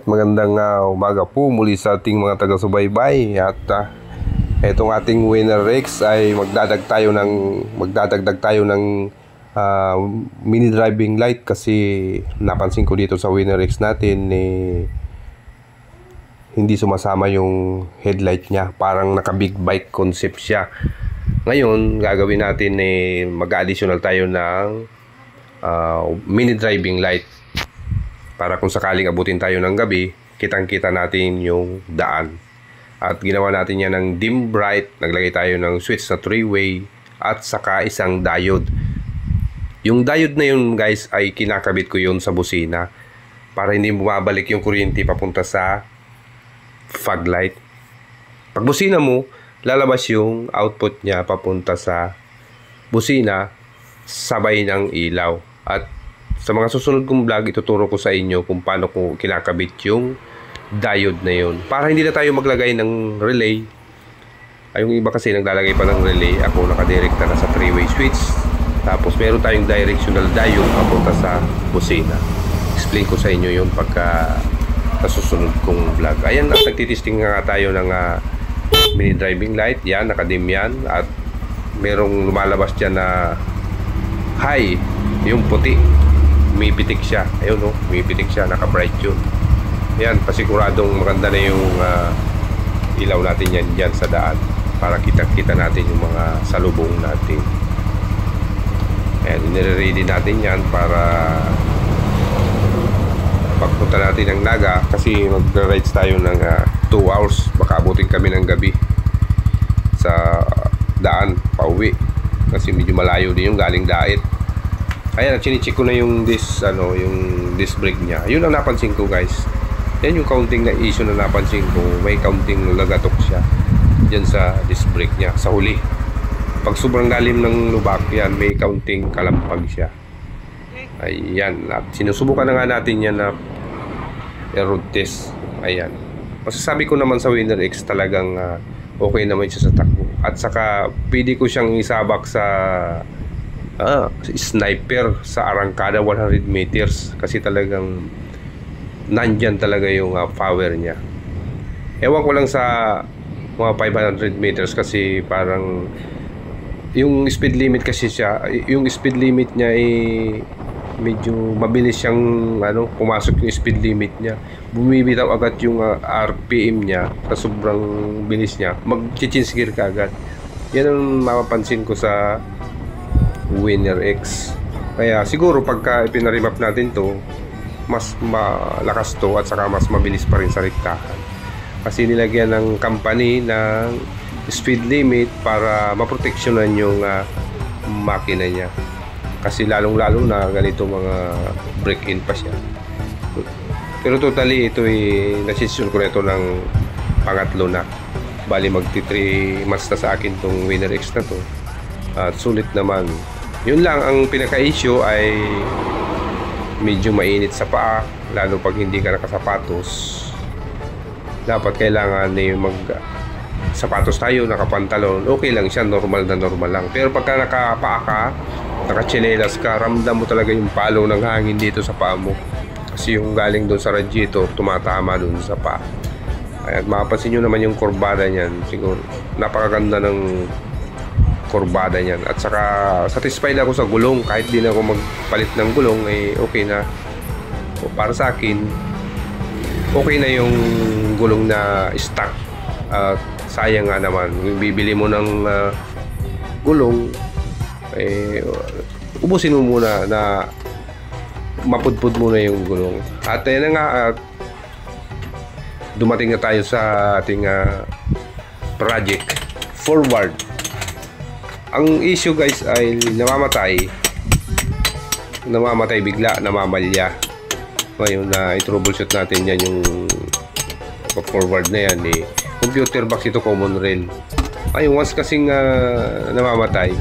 at magandang umaga po muli sa ating mga taga-subaybay. At itong ating Winner X ay magdadagdag tayo ng mini driving light, kasi napansin ko dito sa Winner X natin hindi sumasama yung headlight niya. Parang naka big bike concept siya. Ngayon gagawin natin mag-additional tayo ng mini driving light para kung sakaling abutin tayo ng gabi, kitang-kita natin yung daan. At ginawa natin yan ng dim bright, naglagay tayo ng switch na 3-way at saka isang diode. Yung diode na yun guys ay kinakabit ko yun sa busina para hindi bumabalik yung kuryente papunta sa fog light. Pag busina mo, lalabas yung output niya papunta sa busina sabay ng ilaw. At sa mga susunod kong vlog, ituturo ko sa inyo kung paano ko kinakabit yung diode na yun. Para hindi na tayo maglagay ng relay. Ay, yung iba kasi naglalagay pa ng relay. Ako nakadirekta na sa 3-way switch. Tapos meron tayong directional diode papunta sa busina. Explain ko sa inyo yun pagka nasusunod kong vlog. Ayan, at nagtitesting nga tayo ng mini driving light. Yan, nakadim yan. At merong lumalabas dyan na high, yung puti. Umipitik siya. Ayun no, umipitik siya, naka-bright yun. Yan, pasiguradong maganda na yung ilaw natin yan dyan sa daan para kita-kita natin yung mga salubong natin. Ayan, nire-ready natin yan para pagpunta natin ng Naga, kasi mag-rides tayo ng 2 hours. Baka abutin kami ng gabi sa daan, pauwi. Kasi medyo malayo din yung galing Dait. Ayan, chine-check ko na yung disc brake niya. Yun ang napansin ko guys. Yan yung counting na issue na napansin ko. May counting lagatok siya dyan sa disc brake niya sa huli. Pag sobrang lalim ng lubak, yan, may counting kalampag siya. Ayan, at sinusubukan na nga natin yan na road test. Ayan, masasabi ko naman sa Winner X talagang okay naman siya sa takbo. At saka pwede ko siyang isabak sa sniper sa arangkada 100 meters, kasi talagang nandyan talaga yung power niya. Ewan ko lang sa mga 500 meters, kasi parang yung speed limit kasi siya, yung speed limit niya medyo mabilis siyang pumasok yung speed limit niya. Bumibitaw agad yung RPM niya sa sobrang bilis niya, mag-change gear ka agad. Yan ang mapapansin ko sa Winner X. Kaya siguro pagka pinarimap natin to, mas malakas to at saka mas mabilis pa rin sa rektahan, kasi nilagyan ng company ng speed limit para maproteksyonan yung makina niya. Kasi lalong-lalo na ganito mga break-in pa siya. Pero totally ito nasisyon ko na ito ng pangatlo na. Bali magti 3 months na sa akin tong Winner X na to. At sulit naman. Yun lang ang pinaka-issue ay medyo mainit sa paa, lalo pag hindi ka nakasapatos. Dapat kailangan sapatos tayo, nakapantalon, okay lang siya, normal na normal lang. Pero pagka nakapaa ka, nakachinelas ka, ramdam mo talaga yung palo ng hangin dito sa paa mo, kasi yung galing doon sa radiator tumatama doon sa paa. At mapapansin nyo naman yung kurbada niyan. Siguro napakaganda ng kurbada niyan. At saka satisfied ako sa gulong, kahit di na ako magpalit ng gulong, okay na. O, para sa akin okay na yung gulong na stock. Sayang nga naman, bibili mo ng gulong, ubusin mo muna na mapudpud muna yung gulong. At yan nga, dumating na tayo sa ating project forward. Ang issue guys ay namamatay bigla, namamalya. Ngayon na i-troubleshoot natin yan, yung forward na yan computer box ito, common rail. Ayun, once kasing namamatay,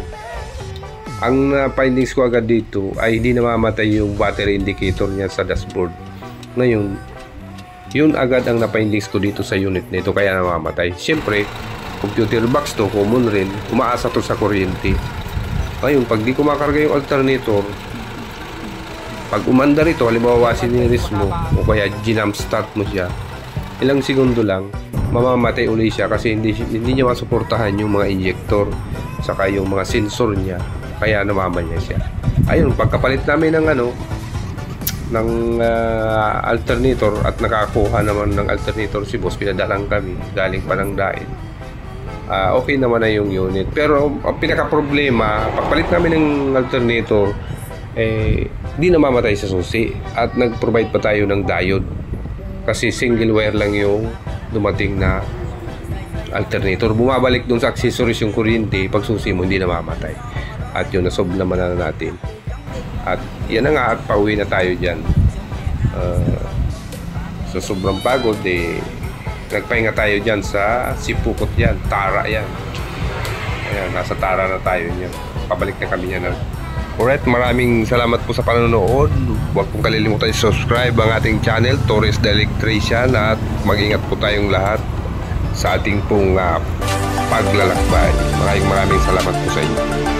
ang findings ko agad dito ay hindi namamatay yung battery indicator niya sa dashboard. Ngayon, yun agad ang na-findings ko dito sa unit nito, kaya namamatay. Siyempre, computer box to, common rail, umaasa to sa kuryente. Ngayon, pag di kumakarga yung alternator, Pag umandar ito, halimbawa siniris mo o kaya ginamp start mo siya, ilang segundo lang, mamamatay uli siya kasi hindi niya masuportahan yung mga injector saka yung mga sensor niya, kaya namamatay siya. Ayun, pagkapalit namin ng alternator at nakakuha naman ng alternator si boss, pinadalang kami galing pa ng dain. Okay naman na yung unit, pero ang pinaka problema, pagpalit namin ng alternator, di namamatay sa susi at nag-provide pa tayo ng diode kasi single wire lang yung dumating na alternator. Bumabalik dun sa accessories yung kuryente, pag susi mo hindi namamatay, at yun nasolve naman na natin. At yan na nga, at pauwi na tayo dyan. So sobrang pagod, nagpahinga tayo dyan sa Sipukot yan, Tara yan. Ayan, nasa Tara na tayo niyan. Pabalik na kami niyan. Alright, maraming salamat po sa panonood. Huwag pong kalilimutan i-subscribe ang ating channel, Torres the Electrician, at mag-ingat po tayong lahat sa ating pong paglalakbay. Maraming salamat po sa inyo.